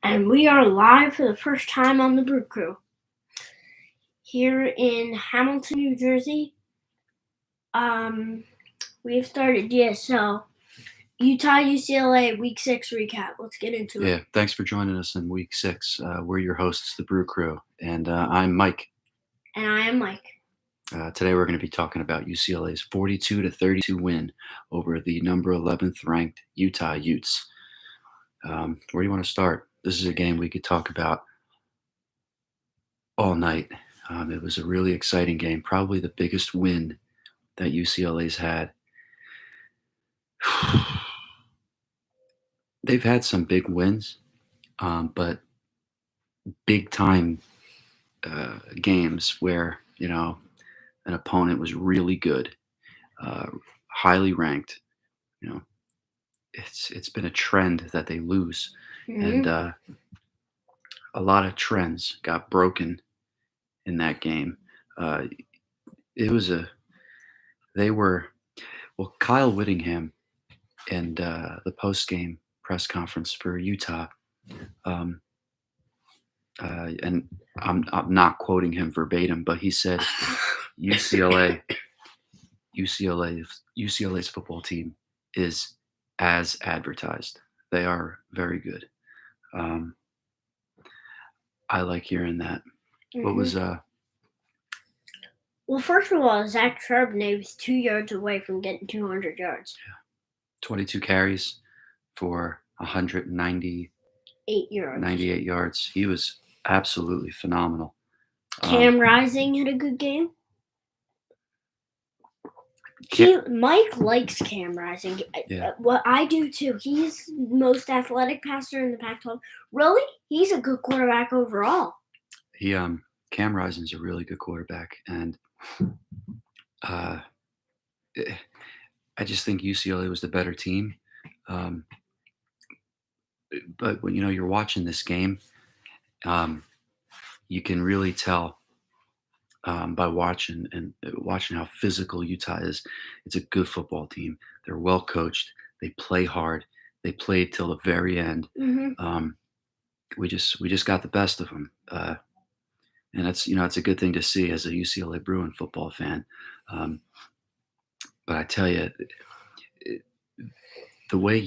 And we are live for the first time on the Brew Crew here in Hamilton, New Jersey. We've started, so Utah UCLA Week 6 recap. Let's get into it. Yeah, thanks for joining us in week 6. We're your hosts, the Brew Crew, and I'm Mike. And I am Mike. Today we're going to be talking about UCLA's 42-32 win over the number 11th ranked Utah Utes. Where do you want to start? This is a game we could talk about all night. It was a really exciting game, probably the biggest win that UCLA's had. They've had some big wins, but big time games where an opponent was really good, highly ranked. You know, it's been a trend that they lose, and a lot of trends got broken in that game. Uh, it was a they were well, Kyle Whittingham and the post game press conference for Utah. Um, and I'm not quoting him verbatim, but he said UCLA's football team is as advertised. They are very good. I like hearing that. What was Well, first of all, Zach Charbonnet was 2 yards away from getting 200 yards. 22 carries for 198 yards. He was absolutely phenomenal. Cam Rising had a good game. Mike likes Cam Rising. Yeah. What I do too. He's the most athletic passer in the Pac-12. Really, he's a good quarterback overall. Cam Rising's a really good quarterback, and I just think UCLA was the better team. But when you're watching this game, you can really tell by watching how physical Utah is. It's a good football team. They're well coached. They play hard. They played till the very end. We just got the best of them, and it's a good thing to see as a UCLA Bruin football fan. But I tell you, the way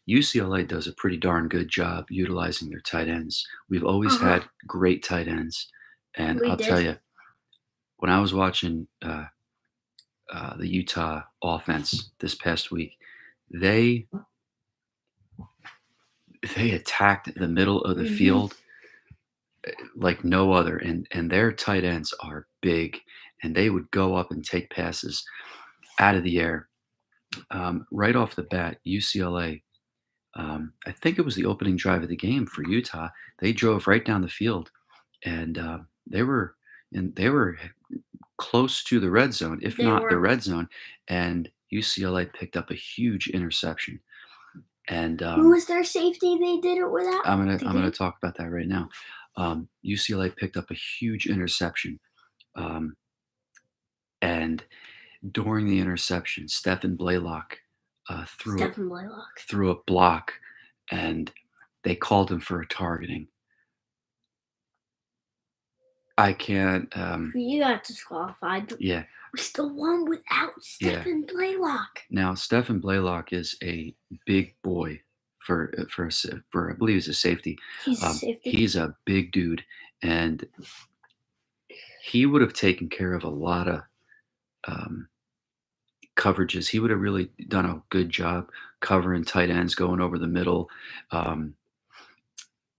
UCLA does a pretty darn good job utilizing their tight ends. We've always had great tight ends, and I'll tell you, when I was watching the Utah offense this past week, they attacked the middle of the field like no other, and their tight ends are big, and they would go up and take passes out of the air. Right off the bat, UCLA, I think it was the opening drive of the game for Utah. They drove right down the field, and they were close to the red zone, if not the red zone, and UCLA picked up a huge interception. And who was their safety? They did it without. I'm gonna talk about that right now. UCLA picked up a huge interception, and during the interception, Stephen Blaylock threw a block, and they called him for a targeting. I can't. You got disqualified. But yeah. We still won without Stephen Blaylock. Now, Stephen Blaylock is a big boy for I believe he's a safety. He's a safety. He's a big dude, and he would have taken care of a lot of coverages. He would have really done a good job covering tight ends, going over the middle. The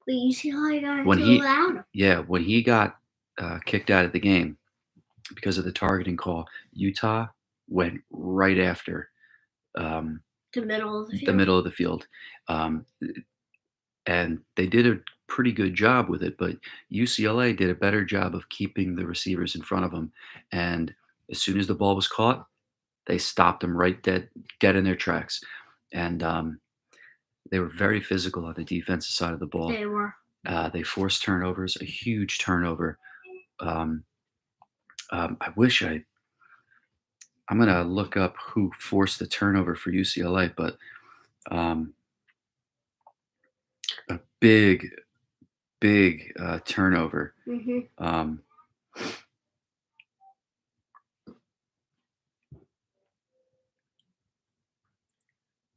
UCLA guy allowed him. Yeah, when he got kicked out of the game because of the targeting call, Utah went right after the middle of the field. And they did a pretty good job with it, but UCLA did a better job of keeping the receivers in front of them. And as soon as the ball was caught, they stopped them right dead in their tracks. And they were very physical on the defensive side of the ball. They were. They forced turnovers, a huge turnover. I'm going to look up who forced the turnover for UCLA, but a big big turnover. Mm-hmm.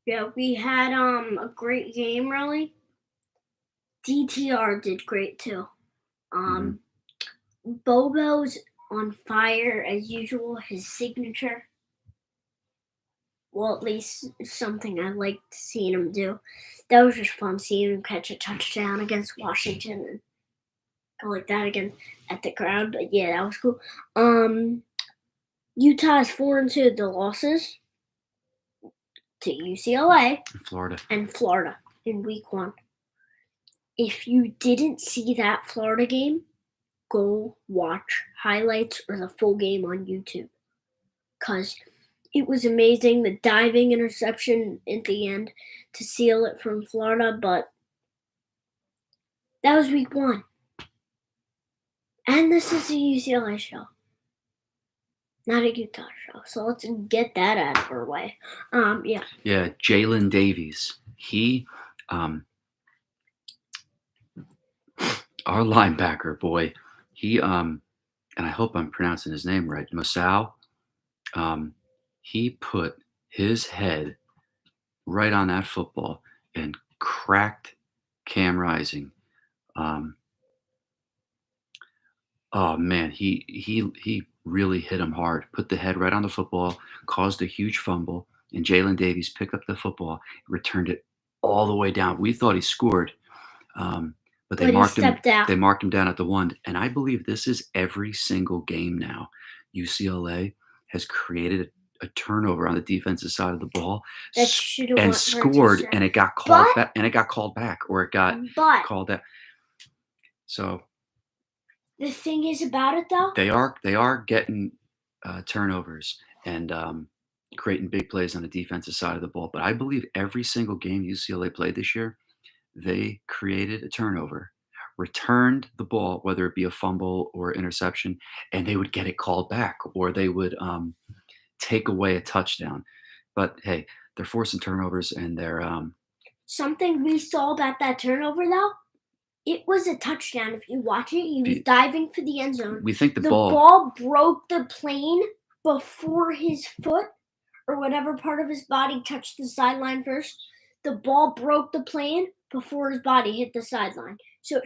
Yeah, we had a great game, really. DTR did great too. Bobo's on fire as usual. His signature. Well, at least something I liked seeing him do. That was just fun seeing him catch a touchdown against Washington and go like that again at the crowd. But yeah, that was cool. Utah is 4-2. The losses to UCLA and Florida in week 1. If you didn't see that Florida game, go watch highlights or the full game on YouTube. Because it was amazing, the diving interception at the end to seal it from Florida, but that was week 1. And this is a UCLA show, not a Utah show. So let's get that out of our way. Yeah. Yeah, Jalen Davies. He, our linebacker, boy, he, and I hope I'm pronouncing his name right, Masao, he put his head right on that football and cracked Cam Rising. Oh man, he really hit him hard. Put the head right on the football, caused a huge fumble, and Jalen Davies picked up the football, returned it all the way down. We thought he scored, but they But he marked him. stepped out. They marked him down at the 1, and I believe this is every single game now. UCLA has created a turnover on the defensive side of the ball That should've and went for a scored, touchdown. and it got called back, or it got But called out. So the thing is about it, though, they are getting turnovers and creating big plays on the defensive side of the ball. But I believe every single game UCLA played this year, they created a turnover, returned the ball, whether it be a fumble or interception, and they would get it called back, or they would take away a touchdown. But hey, they're forcing turnovers, and they're something we saw about that turnover, though, it was a touchdown. If you watch it, he was diving for the end zone. We think the ball broke the plane before his foot or whatever part of his body touched the sideline first. The ball broke the plane before his body hit the sideline. So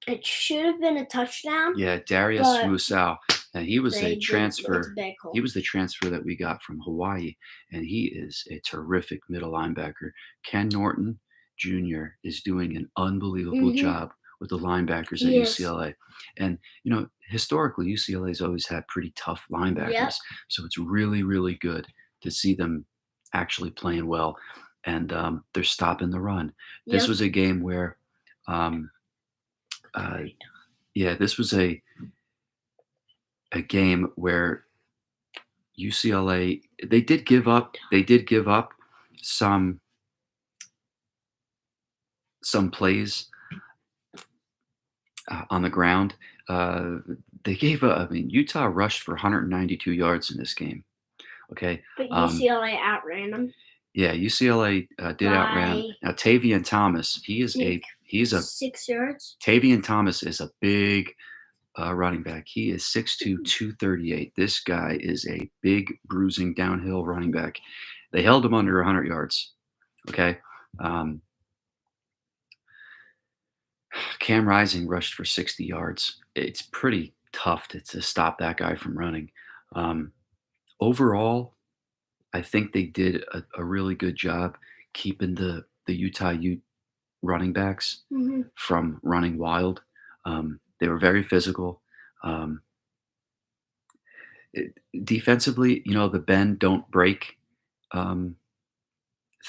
it should have been a touchdown. Yeah, Darius Musau. And he was a transfer. It's a big hole. He was the transfer that we got from Hawaii, and he is a terrific middle linebacker. Ken Norton Jr. is doing an unbelievable job with the linebackers at UCLA. And, historically, UCLA's always had pretty tough linebackers. Yep. So it's really, really good to see them actually playing well. And they're stopping the run. This was a game where, this was a game where UCLA they did give up some plays on the ground. They gave Utah rushed for 192 yards in this game. Okay, but UCLA outran them. Yeah, UCLA did outran. Now Tavian Thomas, he's a 6 yards. Tavian Thomas is a big running back. He is 6'2", 238. This guy is a big, bruising downhill running back. They held him under 100 yards. Okay. Cam Rising rushed for 60 yards. It's pretty tough to stop that guy from running. Overall, I think they did a really good job keeping the Utah Ute running backs from running wild. They were very physical. Defensively, the bend don't break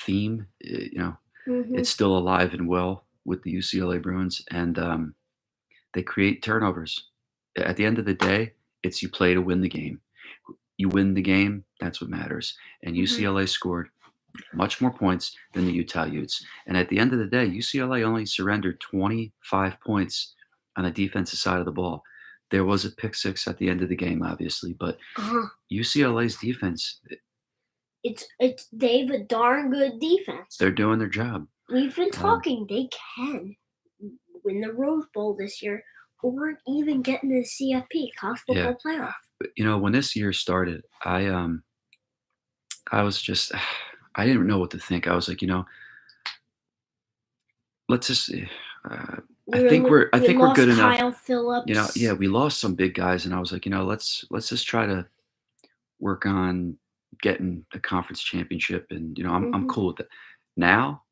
theme, it's still alive and well with the UCLA Bruins, and they create turnovers. At the end of the day, it's you play to win the game. You win the game, that's what matters. And UCLA scored much more points than the Utah Utes. And at the end of the day, UCLA only surrendered 25 points on the defensive side of the ball. There was a pick six at the end of the game, obviously, but UCLA's defense, they have a darn good defense. They're doing their job. We've been talking. They can win the Rose Bowl this year or even get into the CFP, College Football Playoff. When this year started, I was just I didn't know what to think. I was like, let's just. I think we're good enough. Kyle Phillips. We lost some big guys, and I was like, let's just try to work on getting a conference championship, and I'm cool with that. Now,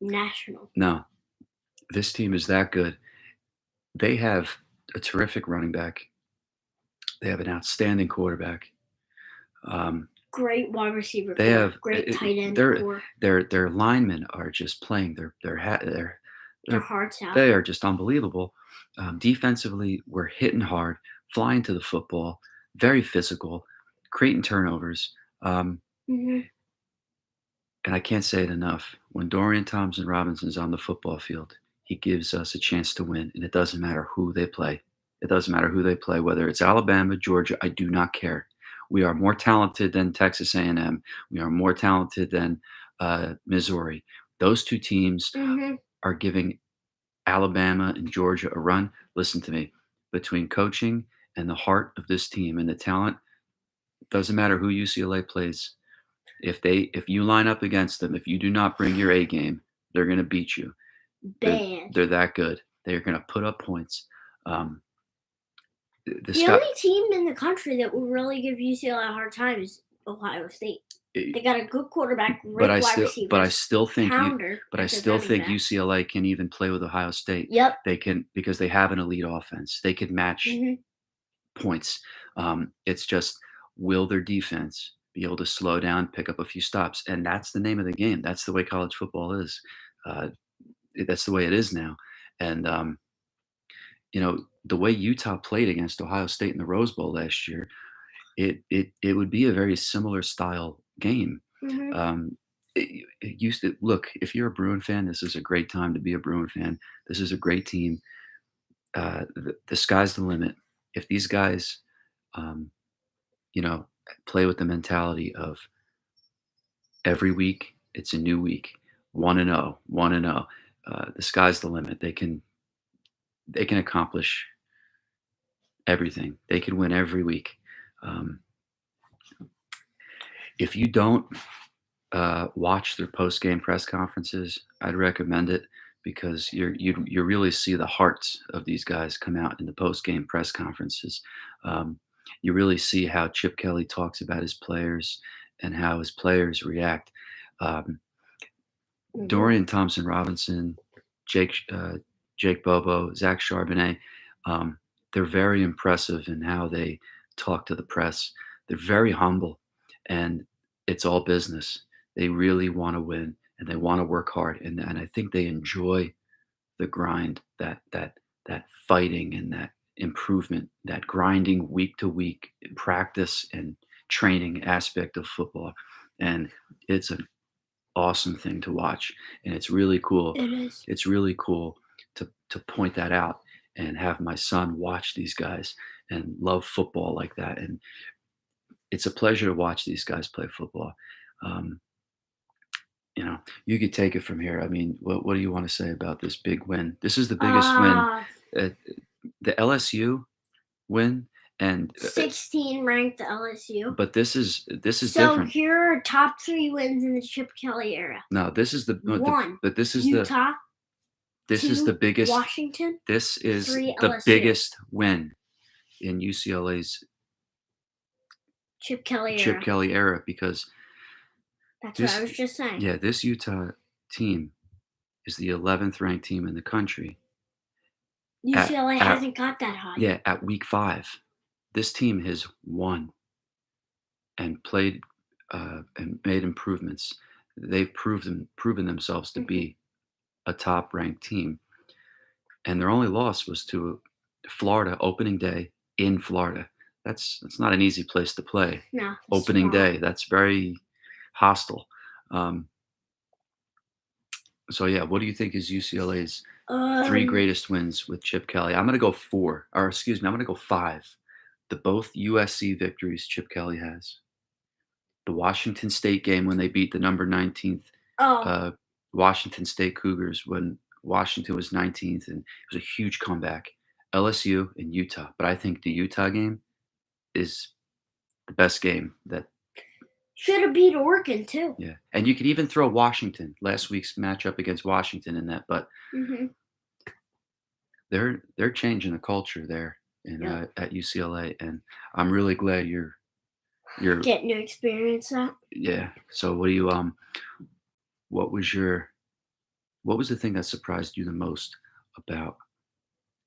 national. No, this team is that good. They have a terrific running back. They have an outstanding quarterback. Great wide receiver. They have great tight end. Their linemen are just playing their hearts out. They are just unbelievable. Defensively, we're hitting hard, flying to the football, very physical, creating turnovers. And I can't say it enough. When Dorian Thompson-Robinson's on the football field, he gives us a chance to win, and it doesn't matter who they play. It doesn't matter who they play, whether it's Alabama, Georgia, I do not care. We are more talented than Texas A&M. We are more talented than Missouri. Those two teams are giving Alabama and Georgia a run. Listen to me. Between coaching and the heart of this team and the talent, doesn't matter who UCLA plays. If you line up against them, if you do not bring your A game, they're going to beat you. They're that good. They're going to put up points. The only team in the country that will really give UCLA a hard time is Ohio State. They got a good quarterback, great wide receivers. But I still think UCLA can even play with Ohio State. Yep. They can, because they have an elite offense. They could match points. It's just, will their defense be able to slow down, pick up a few stops? And that's the name of the game. That's the way college football is. That's the way it is now. And the way Utah played against Ohio State in the Rose Bowl last year, it would be a very similar style game. It used to look. If you're a Bruin fan, this is a great time to be a Bruin fan. This is a great team. The sky's the limit. If these guys, play with the mentality of every week it's a new week, 1-0, 1-0. The sky's the limit. They can accomplish everything. They can win every week. If you don't watch their post-game press conferences, I'd recommend it, because you really see the hearts of these guys come out in the post-game press conferences. You really see how Chip Kelly talks about his players and how his players react. Dorian Thompson-Robinson, Jake Bobo, Zach Charbonnet, they're very impressive in how they talk to the press. They're very humble, and it's all business. They really want to win, and they want to work hard, and I think they enjoy the grind, that fighting and that improvement, that grinding week to week practice and training aspect of football. And it's an awesome thing to watch, and it's really cool. It is. It's really cool to point that out and have my son watch these guys and love football like that. And it's a pleasure to watch these guys play football. You could take it from here. I mean, what do you want to say about this big win? This is the biggest win. The LSU win, and 16 ranked LSU. But this is different. So here are top 3 wins in the Chip Kelly era. No, this is the one. But this is Utah. This is the biggest. Washington. This is 3 the LSU. biggest win in UCLA's Chip Kelly era, because that's what I was just saying. Yeah, this Utah team is the 11th ranked team in the country. UCLA hasn't got that high. Yeah, at week 5, this team has won and played and made improvements. They've proven themselves to be a top ranked team, and their only loss was to Florida opening day in Florida. That's not an easy place to play. No, opening day. That's very hostile. So yeah, what do you think is UCLA's 3 greatest wins with Chip Kelly? I'm going to go 4, or excuse me, I'm going to go 5. The both USC victories Chip Kelly has. The Washington State game when they beat the number 19th Washington State Cougars when Washington was 19th, and it was a huge comeback. LSU and Utah, but I think the Utah game is the best game that. Should have beat Oregon too. Yeah, and you could even throw Washington, last week's matchup against Washington, in that, but they're changing the culture there at UCLA, and I'm really glad you're getting to experience that. Yeah. So what do you what was the thing that surprised you the most about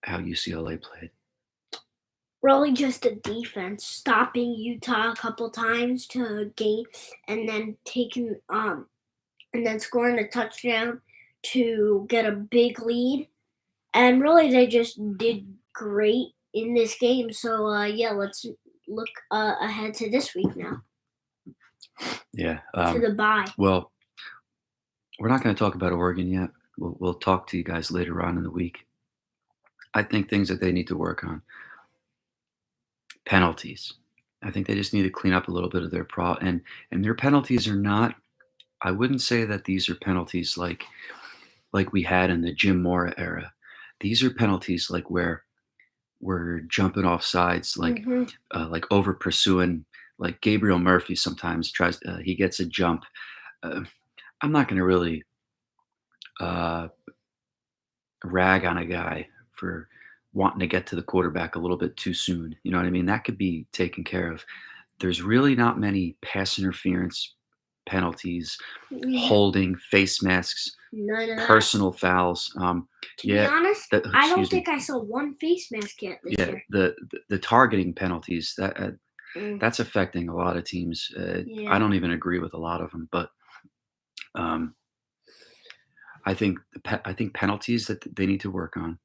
how UCLA played? Really just the defense, stopping Utah a couple times to gain, and then and then scoring a touchdown to get a big lead. And really, they just did great in this game. So, let's look ahead to this week now. Yeah. To the bye. Well, we're not going to talk about Oregon yet. We'll talk to you guys later on in the week. I think things that they need to work on. Penalties. I think they just need to clean up a little bit of their and their penalties are not. I wouldn't say that these are penalties like we had in the Jim Mora era. These are penalties like where we're jumping off sides, like over pursuing. Like Gabriel Murphy sometimes tries. He gets a jump. I'm not going to really rag on a guy for wanting to get to the quarterback a little bit too soon. You know what I mean? That could be taken care of. There's really not many pass interference penalties, holding, face masks, personal fouls. To be honest, I don't think I saw one face mask yet this year. The targeting penalties, that's affecting a lot of teams. I don't even agree with a lot of them, but I think penalties that they need to work on.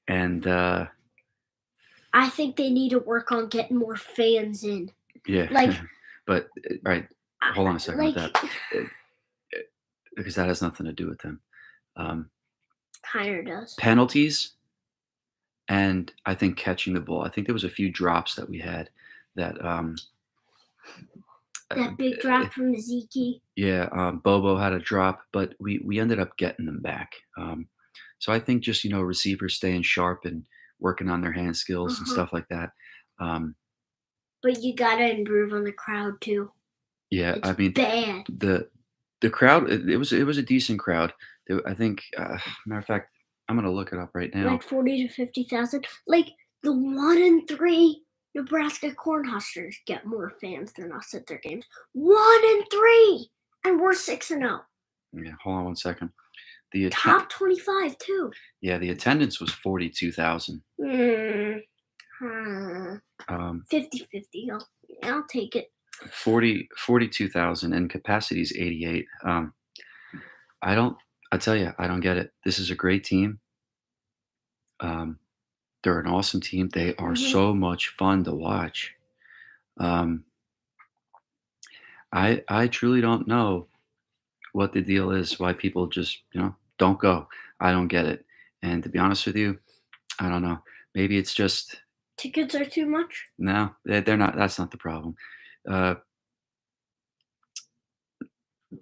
And I think they need to work on getting more fans in. Yeah, but right. Hold on a second with that, because that has nothing to do with them. Kind of does. Penalties, and I think catching the ball. I think there was a few drops that we had that. That big drop from Zeke. Yeah, Bobo had a drop, but we ended up getting them back. So I think just receivers staying sharp and working on their hand skills and stuff like that. But you gotta improve on the crowd too. Yeah, I mean, bad. The crowd. It was a decent crowd. I think. Matter of fact, I'm gonna look it up right now. Like 40 to 50,000. Like the 1-3 Nebraska Cornhuskers get more fans than us at their games. 1-3, and we're 6-0. Yeah, hold on one second. The top 25 too. Yeah, the attendance was 42,000. 50-50. I'll take it. 42,000, and capacity is 88. I tell you, I don't get it. This is a great team. They're an awesome team. They are so much fun to watch. I truly don't know what the deal is, why people just, don't go. I don't get it. And to be honest with you, I don't know. Maybe it's just tickets are too much. No, they're not. That's not the problem. I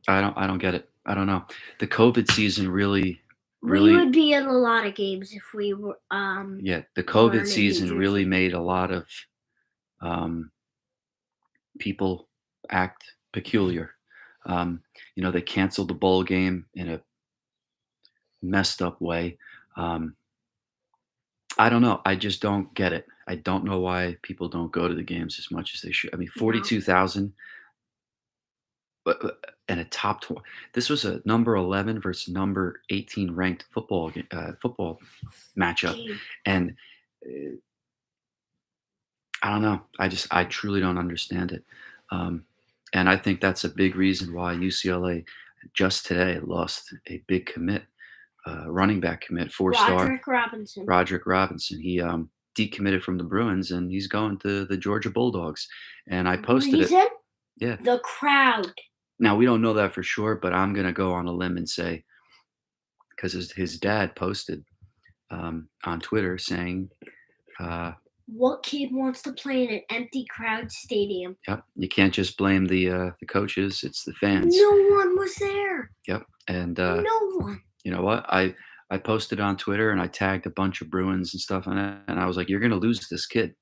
don't get it. I don't know. The COVID season really. We would be in a lot of games if we were. Yeah, the COVID season really made a lot of people act peculiar. They canceled the bowl game in a messed up way. I don't know. I just don't get it. I don't know why people don't go to the games as much as they should. I mean, 42,000, but and a top 20. This was a number 11 versus number 18 ranked football matchup, and I don't know. I truly don't understand it, and I think that's a big reason why UCLA just today lost a big commit. Running back commit, 4-star Roderick Robinson. He decommitted from the Bruins, and he's going to the Georgia Bulldogs. And I posted it. Yeah, the crowd. Now we don't know that for sure, but I'm gonna go on a limb and say, because his dad posted on Twitter saying, "What kid wants to play in an empty crowd stadium?" Yep, you can't just blame the coaches; it's the fans. No one was there. Yep, And No one. you know what? I posted on Twitter and I tagged a bunch of Bruins and stuff on it, and I was like, "You're gonna lose this kid.